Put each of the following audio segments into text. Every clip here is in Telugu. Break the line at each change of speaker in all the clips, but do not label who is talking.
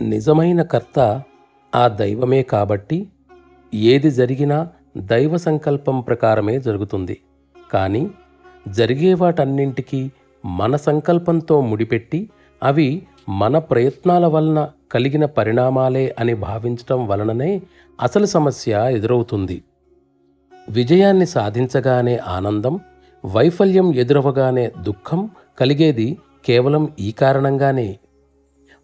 నిజమైన కర్త ఆ దైవమే కాబట్టి ఏది జరిగినా దైవ సంకల్పం ప్రకారమే జరుగుతుంది. కానీ జరిగే వాటన్నింటికీ మన సంకల్పంతో ముడిపెట్టి అవి మన ప్రయత్నాల వలన కలిగిన పరిణామాలే అని భావించటం వలననే అసలు సమస్య ఎదురవుతుంది. విజయాన్ని సాధించగానే ఆనందం, వైఫల్యం ఎదురవగానే దుఃఖం కలిగేది కేవలం ఈ కారణంగానే.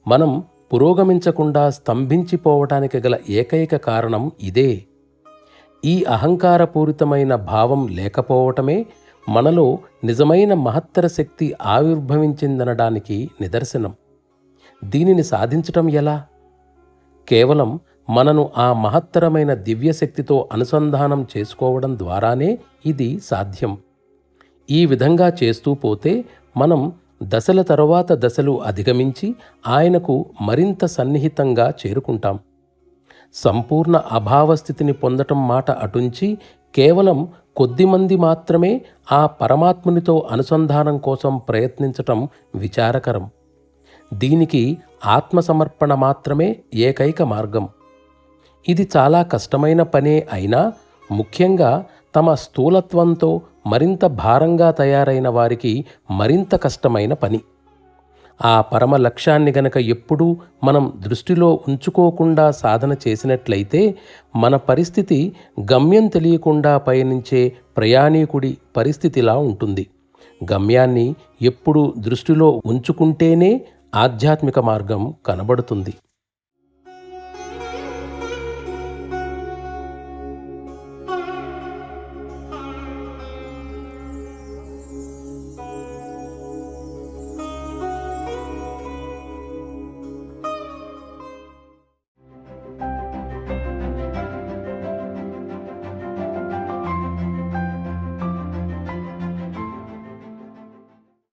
మనం పురోగమించకుండా స్తంభించిపోవటానికి గల ఏకైక కారణం ఇదే. ఈ అహంకారపూరితమైన భావం లేకపోవటమే మనలో నిజమైన మహత్తర శక్తి ఆవిర్భవించిందనడానికి నిదర్శనం. దీనిని సాధించటం ఎలా? కేవలం మనను ఆ మహత్తరమైన దివ్యశక్తితో అనుసంధానం చేసుకోవడం ద్వారానే ఇది సాధ్యం. ఈ విధంగా చేస్తూ పోతే మనం దశల తరువాత దశలు అధిగమించి ఆయనకు మరింత సన్నిహితంగా చేరుకుంటాం. సంపూర్ణ అభావస్థితిని పొందటం మాట అటుంచి కేవలం కొద్దిమంది మాత్రమే ఆ పరమాత్మునితో అనుసంధానం కోసం ప్రయత్నించటం విచారకరం. దీనికి ఆత్మసమర్పణ మాత్రమే ఏకైక మార్గం. ఇది చాలా కష్టమైన పనే అయినా ముఖ్యంగా తమ స్థూలత్వంతో మరింత భారంగా తయారైన వారికి మరింత కష్టమైన పని. ఆ పరమ లక్ష్యాన్ని గనక ఎప్పుడూ మనం దృష్టిలో ఉంచుకోకుండా సాధన చేసినట్లయితే మన పరిస్థితి గమ్యం తెలియకుండా పయనించే ప్రయాణీకుడి పరిస్థితిలా ఉంటుంది. గమ్యాన్ని ఎప్పుడూ దృష్టిలో ఉంచుకుంటేనే ఆధ్యాత్మిక మార్గం కనబడుతుంది.